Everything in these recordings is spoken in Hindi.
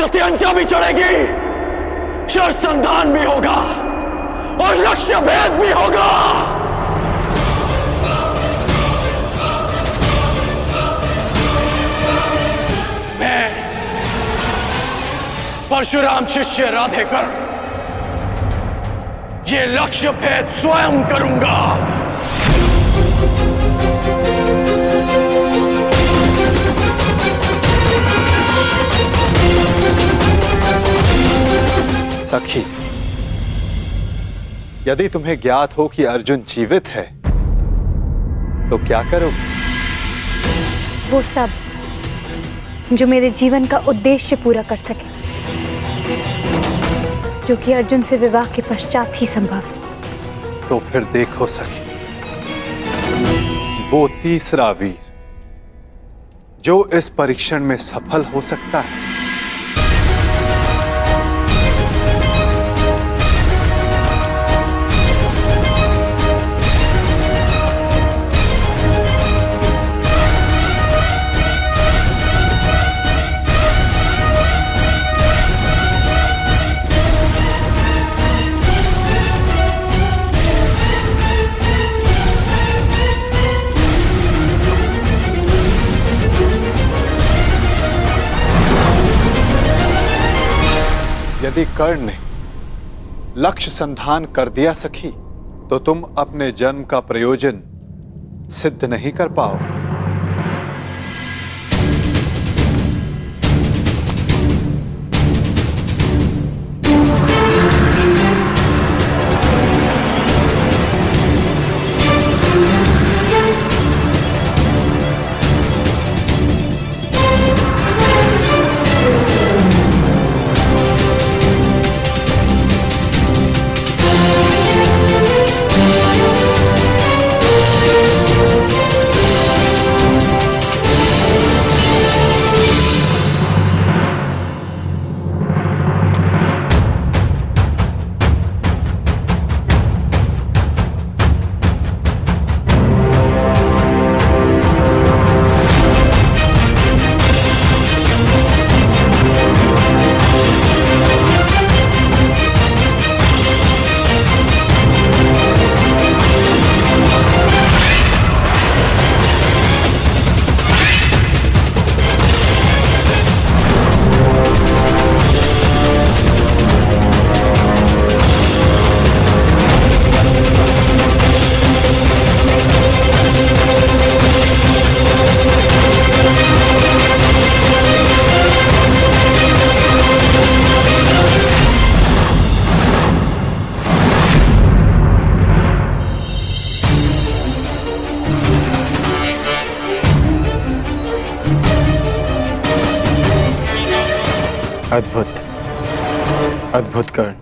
प्रत्यंचा भी चढ़ेगी, शरसंधान भी होगा और लक्ष्य भेद भी होगा। मैं परशुराम शिष्य राधेकर ये लक्ष्य भेद स्वयं करूंगा। सखी, यदि तुम्हें ज्ञात हो कि अर्जुन जीवित है तो क्या करोगे? वो सब जो मेरे जीवन का उद्देश्य पूरा कर सके, जो कि अर्जुन से विवाह के पश्चात ही संभव है। तो फिर देखो सखी, वो तीसरा वीर जो इस परीक्षण में सफल हो सकता है, यदि कर्ण ने लक्ष्य संधान कर दिया सखी, तो तुम अपने जन्म का प्रयोजन सिद्ध नहीं कर पाओगे। अद्भुत, अद्भुत कर्ण।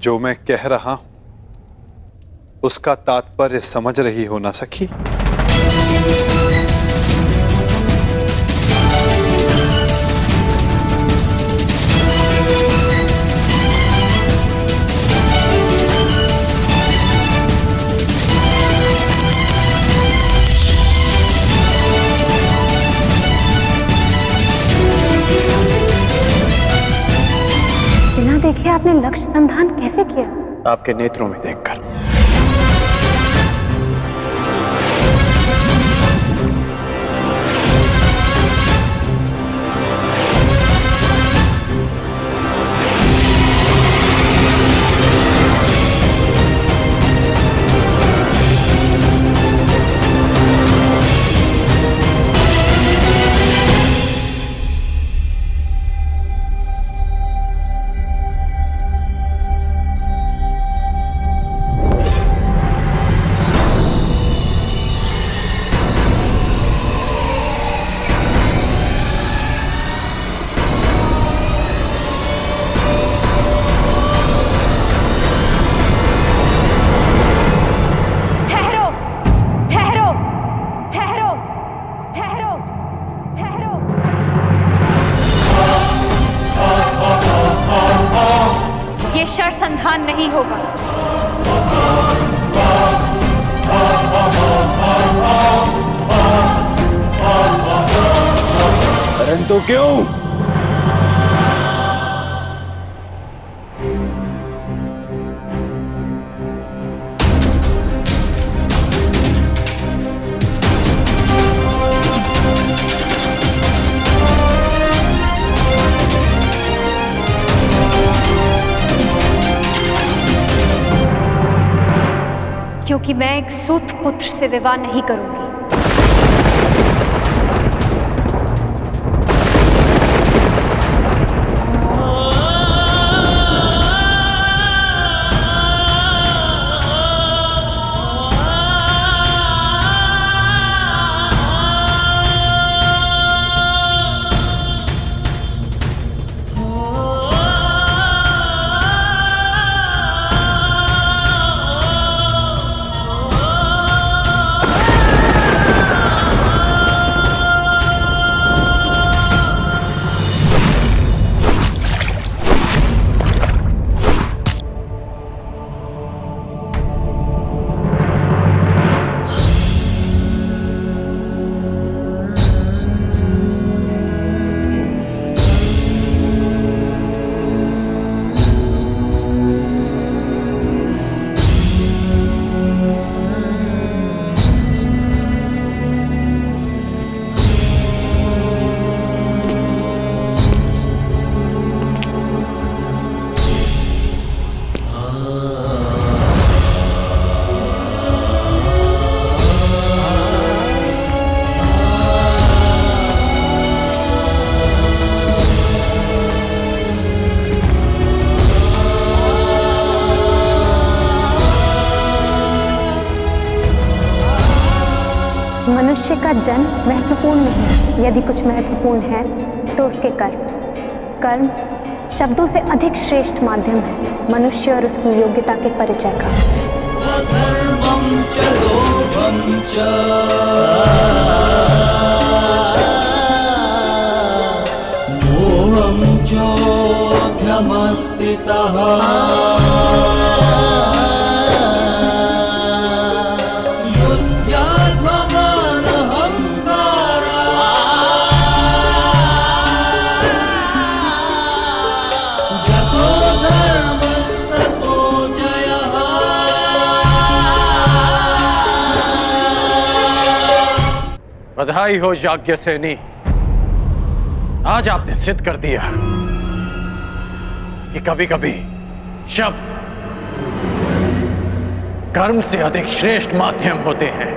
जो मैं कह रहा हूं उसका तात्पर्य समझ रही हो ना सखी? बिना देखे आपने लक्ष्य संधान कैसे किया? आपके नेत्रों में देखकर। संधान नहीं होगा। परंतु क्यों? क्योंकि मैं एक सूत पुत्र से विवाह नहीं करूंगी। मनुष्य का जन्म महत्वपूर्ण नहीं, यदि कुछ महत्वपूर्ण है तो उसके कर्म। कर्म शब्दों से अधिक श्रेष्ठ माध्यम है मनुष्य और उसकी योग्यता के परिचय का। बधाई हो याज्ञसेनी, आज आपने सिद्ध कर दिया कि कभी कभी शब्द कर्म से अधिक श्रेष्ठ माध्यम होते हैं।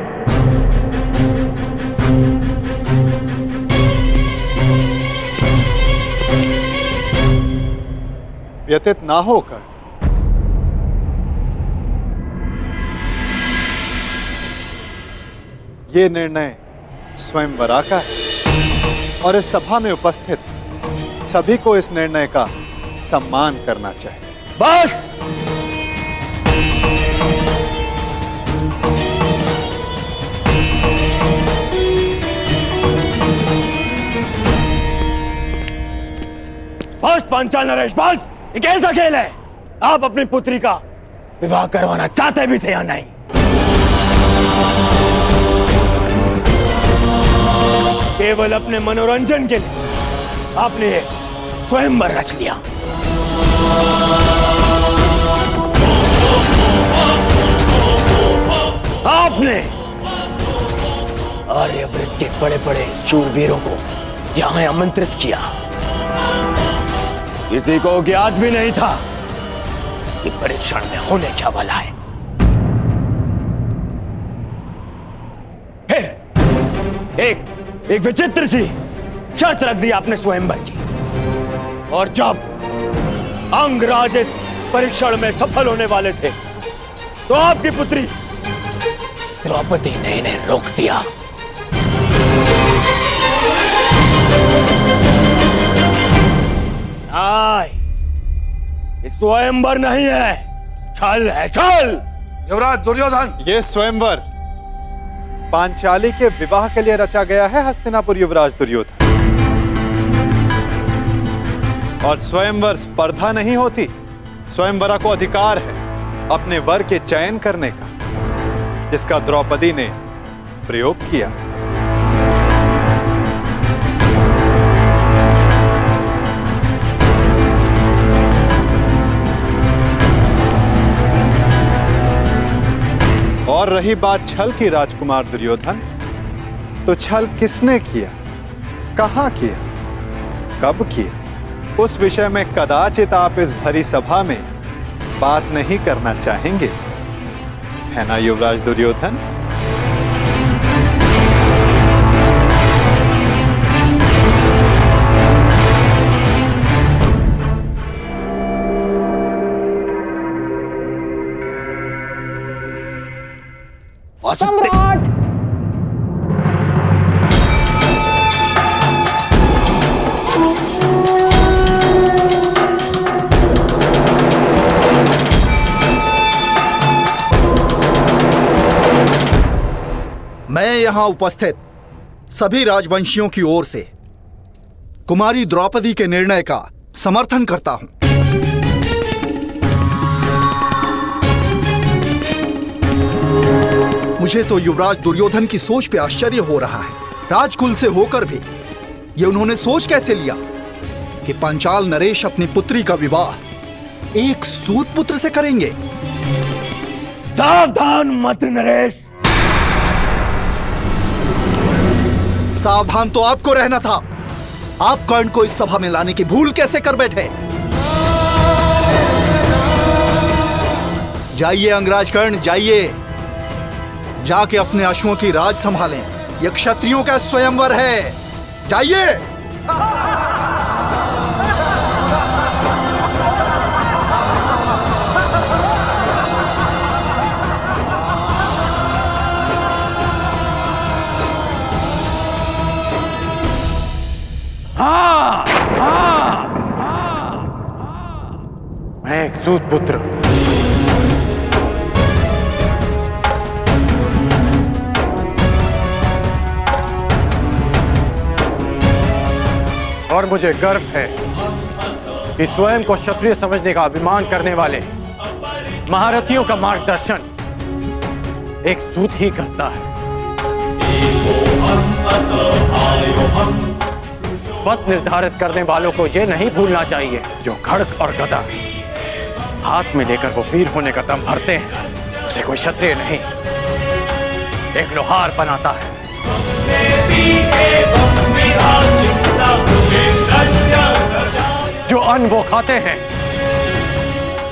व्यतीत ना होकर ये निर्णय स्वयंवरा का है और इस सभा में उपस्थित सभी को इस निर्णय का सम्मान करना चाहिए। बस पांचाल नरेश बस, ये कैसा खेल है? आप अपनी पुत्री का विवाह करवाना चाहते भी थे या नहीं? केवल अपने मनोरंजन के लिए आपने ये स्वयंवर रच लिया। आपने आर्यव्रत के बड़े बड़े शूरवीरों को यहां आमंत्रित किया। किसी को ज्ञात भी नहीं था कि परीक्षण में होने क्या वाला है। फिर एक विचित्र सी शर्त रख दी आपने स्वयंवर की, और जब अंगराज इस परीक्षण में सफल होने वाले थे तो आपकी पुत्री द्रौपदी ने इन्हें रोक दिया। ये स्वयंवर नहीं है, छल है, छल। युवराज दुर्योधन, ये स्वयंवर पांचाली के विवाह के लिए रचा गया है हस्तिनापुर युवराज दुर्योधन। और स्वयंवर स्पर्धा नहीं होती, स्वयंवरा को अधिकार है अपने वर के चयन करने का, जिसका द्रौपदी ने प्रयोग किया। और रही बात छल की राजकुमार दुर्योधन, तो छल किसने किया, कहां किया, कब किया, उस विषय में कदाचित आप इस भरी सभा में बात नहीं करना चाहेंगे, है ना युवराज दुर्योधन? सम्राट! मैं यहां उपस्थित सभी राजवंशियों की ओर से कुमारी द्रौपदी के निर्णय का समर्थन करता हूं। मुझे तो युवराज दुर्योधन की सोच पे आश्चर्य हो रहा है। राजकुल से होकर भी ये उन्होंने सोच कैसे लिया कि पांचाल नरेश अपनी पुत्री का विवाह एक सूत पुत्र से करेंगे। सावधान मत नरेश। सावधान तो आपको रहना था। आप कर्ण को इस सभा में लाने की भूल कैसे कर बैठे? जाइए अंगराज कर्ण, जाइए, जाके अपने अश्वों की राज संभालें। यह क्षत्रियों का स्वयंवर है, जाइए। हाँ, हाँ, हाँ, मैं एक सूत पुत्र हूं। और मुझे गर्व है कि स्वयं को क्षत्रिय समझने का अभिमान करने वाले महारथियों का मार्गदर्शन एक सूत ही करता है। पथ निर्धारित करने वालों को यह नहीं भूलना चाहिए, जो खड्ग और गदा हाथ में लेकर वो वीर होने का दम भरते हैं, उसे कोई क्षत्रिय नहीं, एक लोहार बनाता है। जो अन्न वो खाते हैं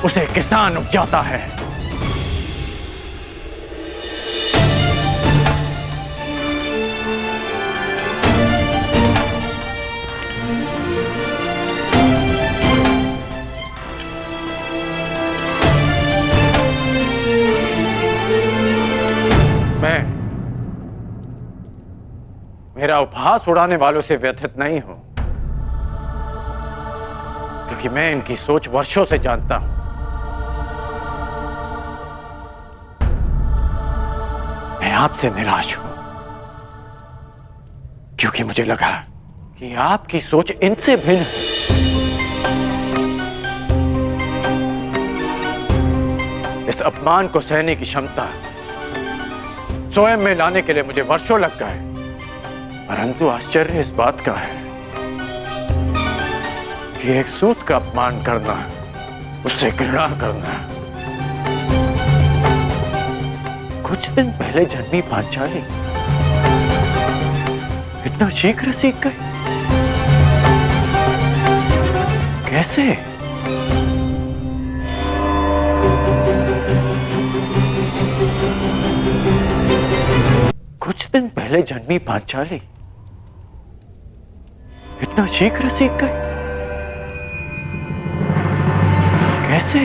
उसे किसान उपजाता है। मेरा उपहास उड़ाने वालों से व्यथित नहीं हूं, क्योंकि मैं इनकी सोच वर्षों से जानता हूं। मैं आपसे निराश हूं, क्योंकि मुझे लगा कि आपकी सोच इनसे भिन्न है। अपमान को सहने की क्षमता स्वयं में लाने के लिए मुझे वर्षों लग गए, परंतु आश्चर्य इस बात का है कि एक सूत का अपमान करना, उससे घृणा करना, कुछ दिन पहले जन्मी पांचाली इतना शीघ्र सीख गए? कैसे? कुछ दिन पहले जन्मी पांचाली इतना शीघ्र सीख गए? कैसे?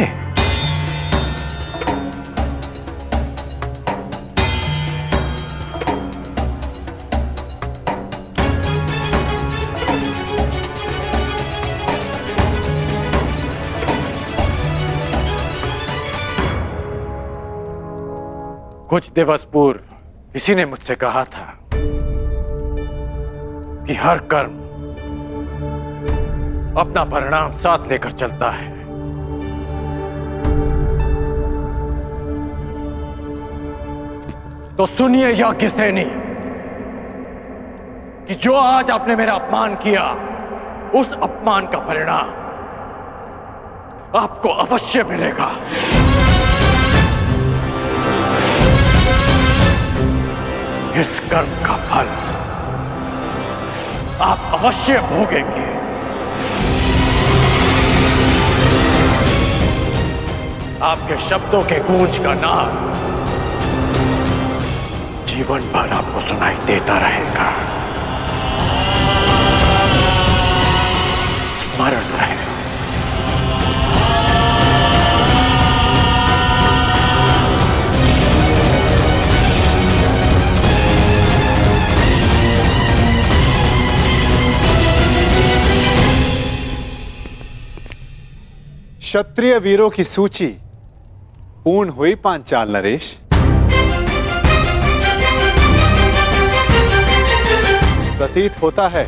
कुछ दिवस पूर्व किसी ने मुझसे कहा था कि हर कर्म अपना परिणाम साथ लेकर चलता है। तो सुनिए याज्ञसेनी कि जो आज आपने मेरा अपमान किया, उस अपमान का परिणाम आपको अवश्य मिलेगा। इस कर्म का फल आप अवश्य भोगेंगे। आपके शब्दों के गूंज का नाद जीवन भर आपको सुनाई देता रहेगा। स्मरण रहे। क्षत्रिय वीरों की सूची पूर्ण हुई पांचाल नरेश। प्रतीत होता है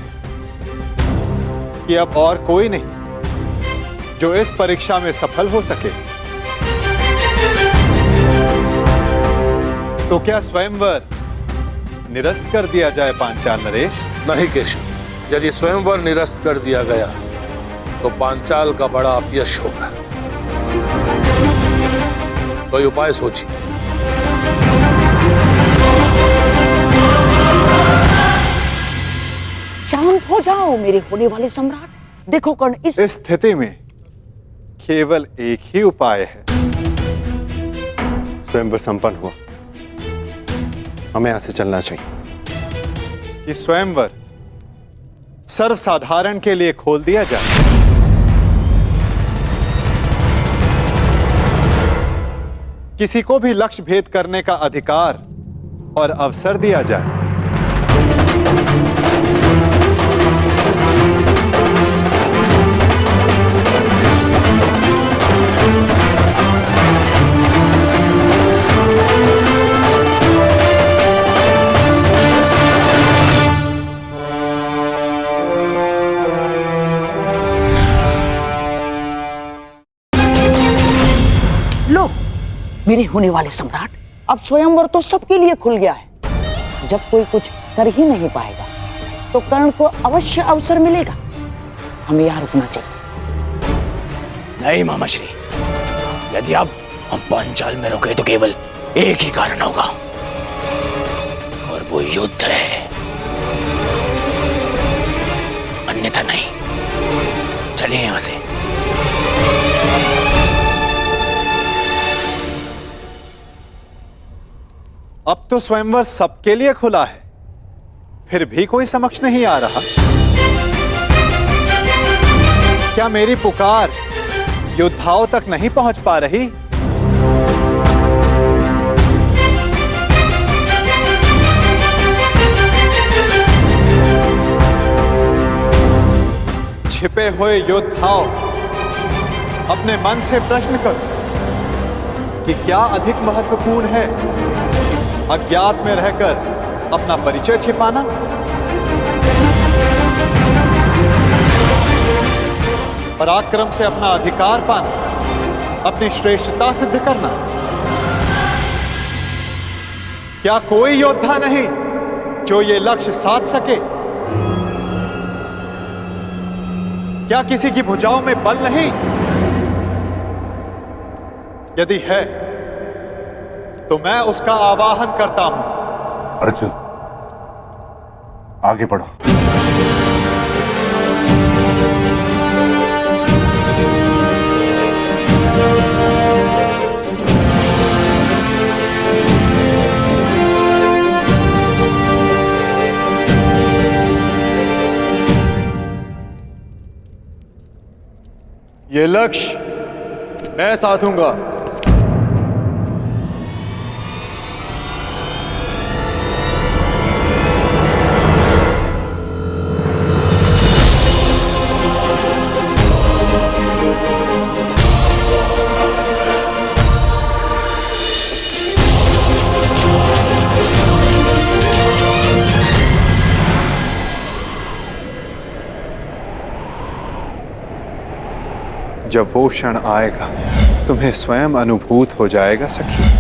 कि अब और कोई नहीं जो इस परीक्षा में सफल हो सके। तो क्या स्वयंवर निरस्त कर दिया जाए पांचाल नरेश? नहीं केशव, यदि स्वयंवर निरस्त कर दिया गया तो पांचाल का बड़ा अपयश होगा। कोई उपाय सोचिए। शांत हो जाओ मेरे होने वाले सम्राट। देखो कर्ण, इस स्थिति में केवल एक ही उपाय है। स्वयंवर संपन्न हुआ, हमें यहां से चलना चाहिए। कि स्वयंवर सर्वसाधारण के लिए खोल दिया जाए। किसी को भी लक्ष्य भेद करने का अधिकार और अवसर दिया जाए। लो मेरे होने वाले सम्राट, अब स्वयंवर तो सबके लिए खुल गया है। जब कोई कुछ कर ही नहीं पाएगा तो कर्ण को अवश्य अवसर मिलेगा। हमें यहाँ रुकना चाहिए। नहीं मामाश्री, यदि अब हम पांचाल में रुके तो केवल एक ही कारण होगा, और वो युद्ध है, अन्यथा नहीं। चलिए यहां से। अब तो स्वयंवर सबके लिए खुला है, फिर भी कोई समक्ष नहीं आ रहा। क्या मेरी पुकार योद्धाओं तक नहीं पहुंच पा रही? छिपे हुए योद्धाओं, अपने मन से प्रश्न करो कि क्या अधिक महत्वपूर्ण है, अज्ञात में रहकर अपना परिचय छिपाना, पराक्रम से अपना अधिकार पाना, अपनी श्रेष्ठता सिद्ध करना, क्या कोई योद्धा नहीं जो ये लक्ष्य साध सके? क्या किसी की भुजाओं में बल नहीं? यदि है तो मैं उसका आवाहन करता हूं। अर्जुन, आगे बढ़ो। ये लक्ष्य मैं साधूंगा। जब वो क्षण आएगा तुम्हें स्वयं अनुभूत हो जाएगा सखी।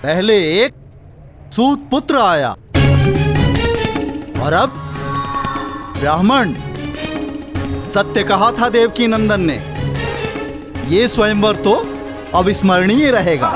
पहले एक सूत पुत्र आया और अब ब्राह्मण। सत्य कहा था देवकी नंदन ने, ये स्वयंवर तो अविस्मरणीय रहेगा।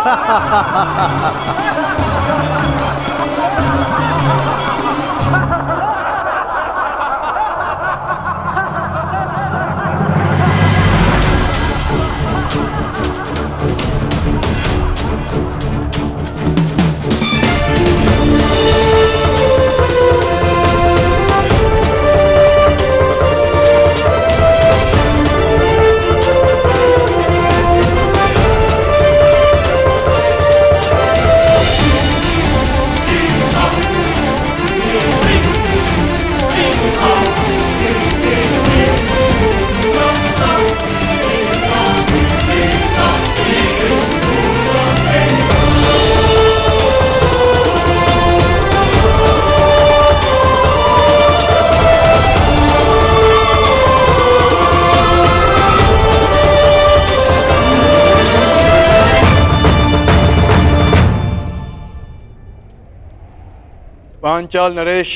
पांचाल नरेश,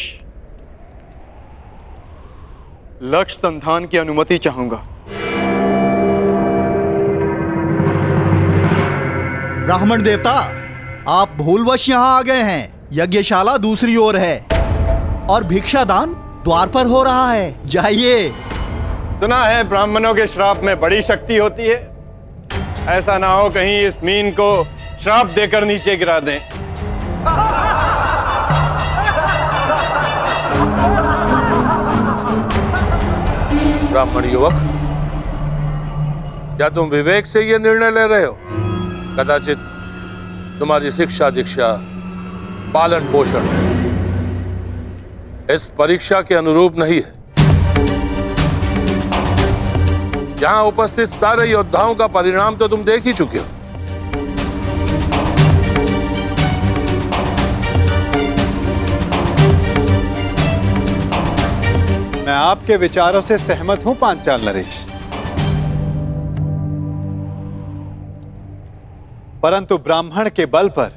लक्ष्य संधान की अनुमति चाहूंगा। ब्राह्मण देवता, आप भूलवश यहाँ आ गए हैं। यज्ञशाला दूसरी ओर है और भिक्षादान द्वार पर हो रहा है। जाइए। सुना है ब्राह्मणों के श्राप में बड़ी शक्ति होती है। ऐसा ना हो कहीं इस मीन को श्राप देकर नीचे गिरा दें। ब्राह्मण युवक, क्या तुम विवेक से यह निर्णय ले रहे हो? कदाचित तुम्हारी शिक्षा दीक्षा, पालन पोषण इस परीक्षा के अनुरूप नहीं है। यहां उपस्थित सारे योद्धाओं का परिणाम तो तुम देख ही चुके हो। मैं आपके विचारों से सहमत हूं पांचाल नरेश, परंतु ब्राह्मण के बल पर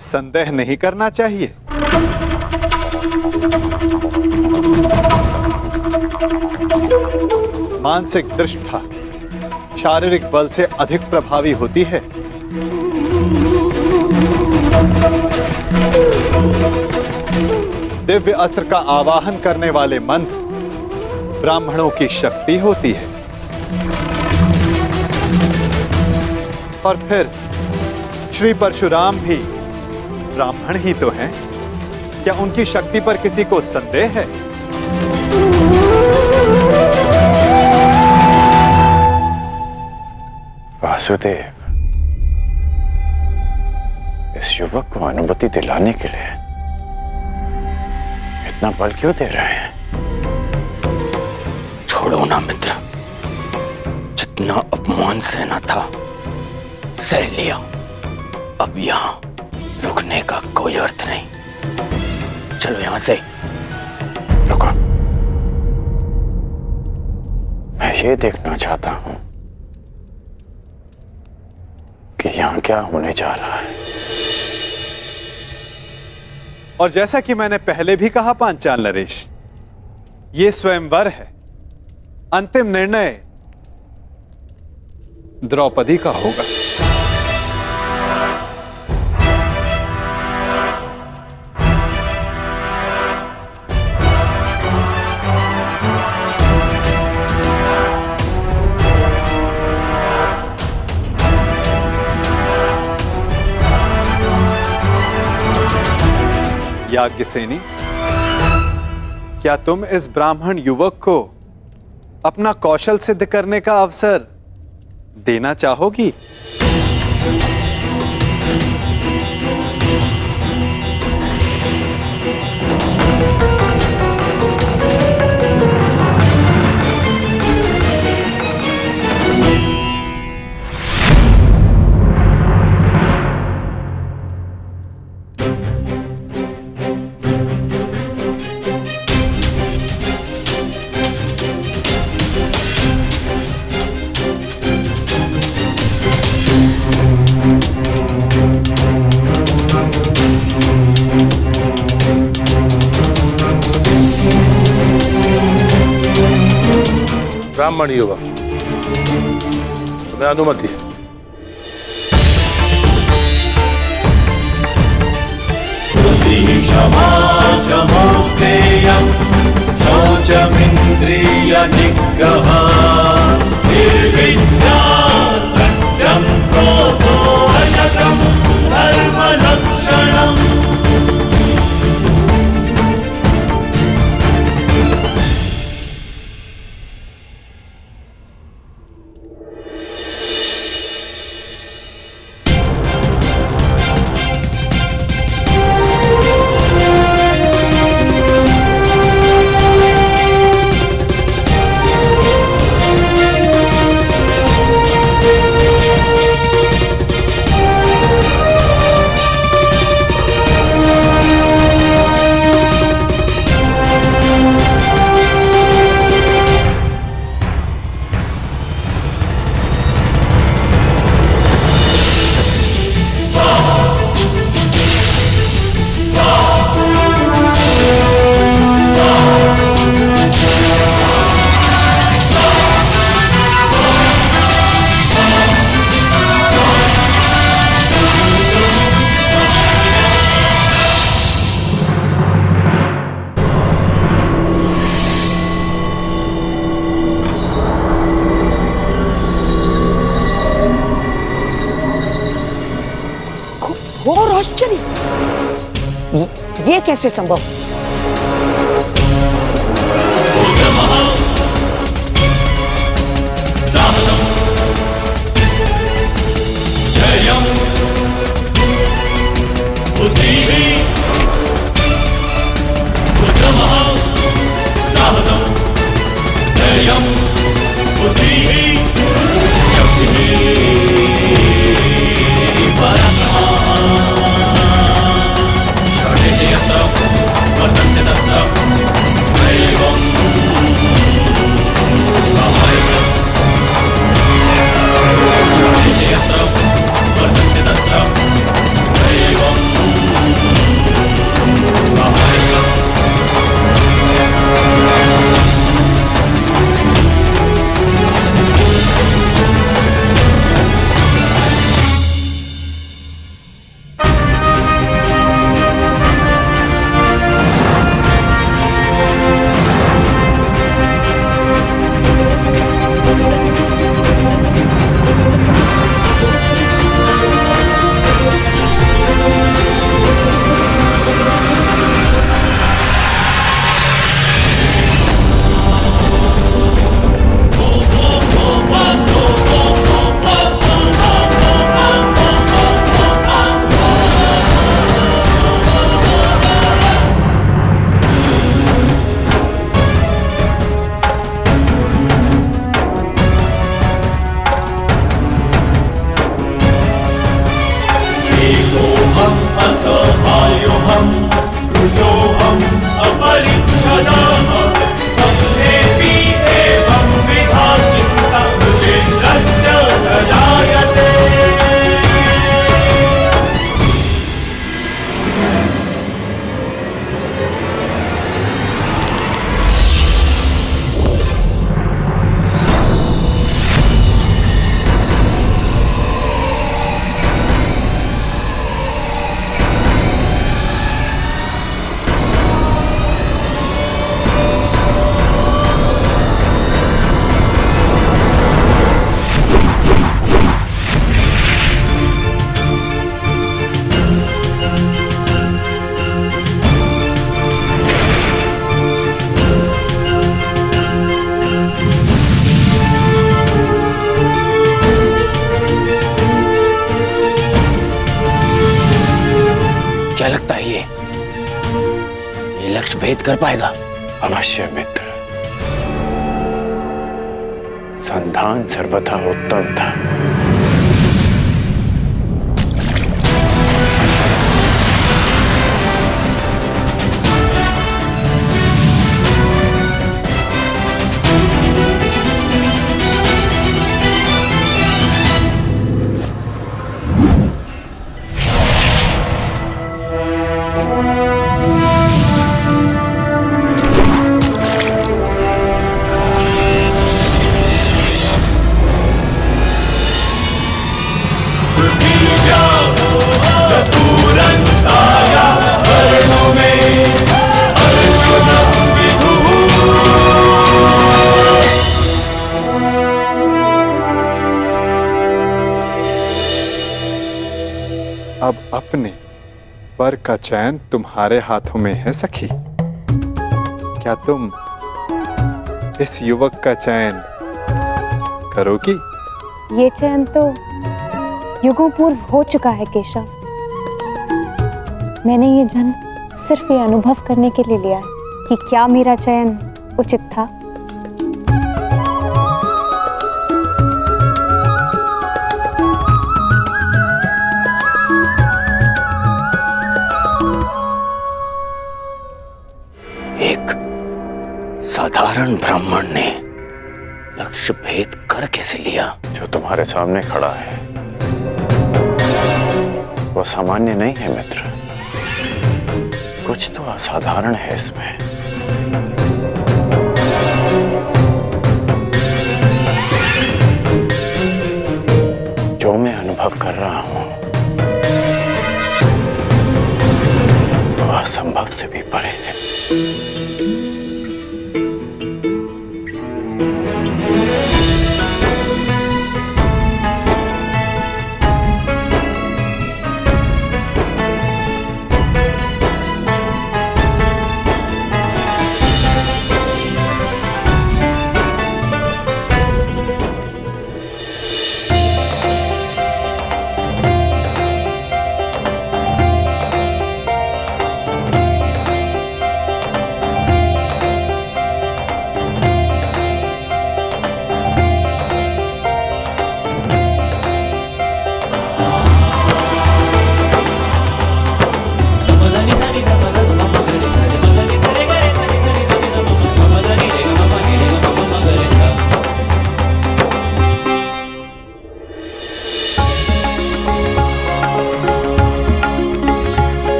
संदेह नहीं करना चाहिए। मानसिक दृष्टा शारीरिक बल से अधिक प्रभावी होती है। दिव्य अस्त्र का आवाहन करने वाले मंत्र ब्राह्मणों की शक्ति होती है। और फिर श्री परशुराम भी ब्राह्मण ही तो हैं। क्या उनकी शक्ति पर किसी को संदेह है? वासुदेव, इस युवक को अनुमति दिलाने के लिए इतना बल क्यों दे रहे हैं? छोड़ो ना मित्र, जितना अपमान सहना था सह लिया। अब यहां रुकने का कोई अर्थ नहीं। चलो यहां से। रुको, मैं ये देखना चाहता हूं कि यहां क्या होने जा रहा है। और जैसा कि मैंने पहले भी कहा पांचाल नरेश, ये स्वयंवर है। अंतिम निर्णय द्रौपदी का होगा। याज्ञसेनी, क्या तुम इस ब्राह्मण युवक को अपना कौशल सिद्ध करने का अवसर देना चाहोगी? ब्राह्मण युवक, तुम्हें अनुमति है। शौचमिन्द्रिय निग्रह निर्विद्या सत्यं क्रोधो अशतं धर्मलक्षणम्। घोर आश्चर्य, ये कैसे संभव? पुरुषोऽहम् अपरिच्छदः सम्मेऽपि एवं विधा चित्तः मृगेन्द्रस्य प्रजायते। क्या लगता है ये लक्ष्य भेद कर पाएगा? अवश्य मित्र, संधान सर्वथा उत्तम था। अब अपने वर का चयन तुम्हारे हाथों में है सखी। क्या तुम इस युवक का चयन करोगी? ये चयन तो युगों पूर्व हो चुका है केशव। मैंने ये जन्म सिर्फ ये अनुभव करने के लिए लिया है कि क्या मेरा चयन उचित था। एक साधारण ब्राह्मण ने लक्ष्य भेद कर कैसे लिया? जो तुम्हारे सामने खड़ा है वो सामान्य नहीं है मित्र, कुछ तो असाधारण है इसमें। जो मैं अनुभव कर रहा हूं वो असंभव से भी परे है।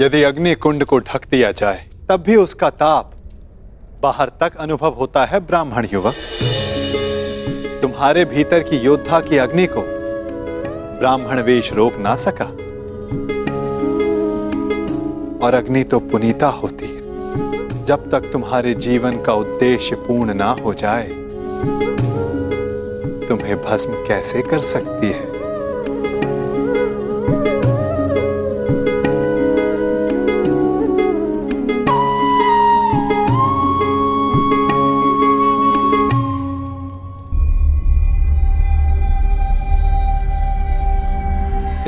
यदि अग्नि कुंड को ढक दिया जाए तब भी उसका ताप बाहर तक अनुभव होता है ब्राह्मण युवक। तुम्हारे भीतर की योद्धा की अग्नि को ब्राह्मण वेश रोक ना सका, और अग्नि तो पुनीता होती है। जब तक तुम्हारे जीवन का उद्देश्य पूर्ण ना हो जाए, तुम्हें भस्म कैसे कर सकती है?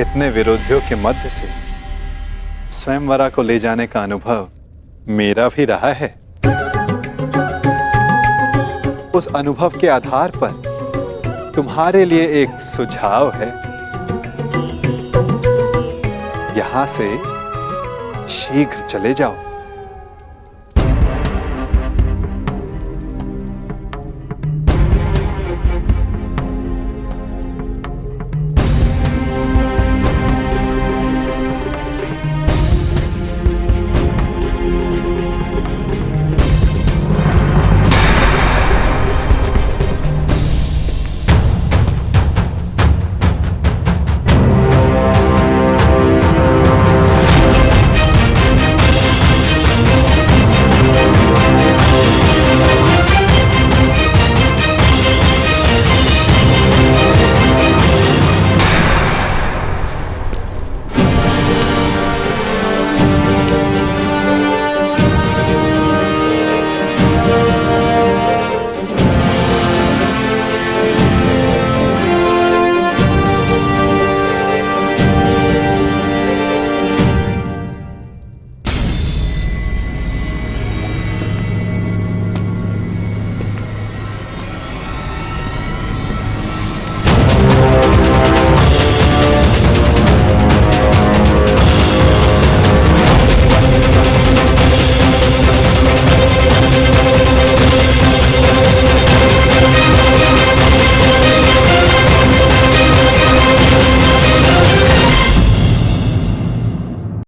इतने विरोधियों के मध्य से स्वयंवरा को ले जाने का अनुभव मेरा भी रहा है। उस अनुभव के आधार पर तुम्हारे लिए एक सुझाव है। यहां से शीघ्र चले जाओ।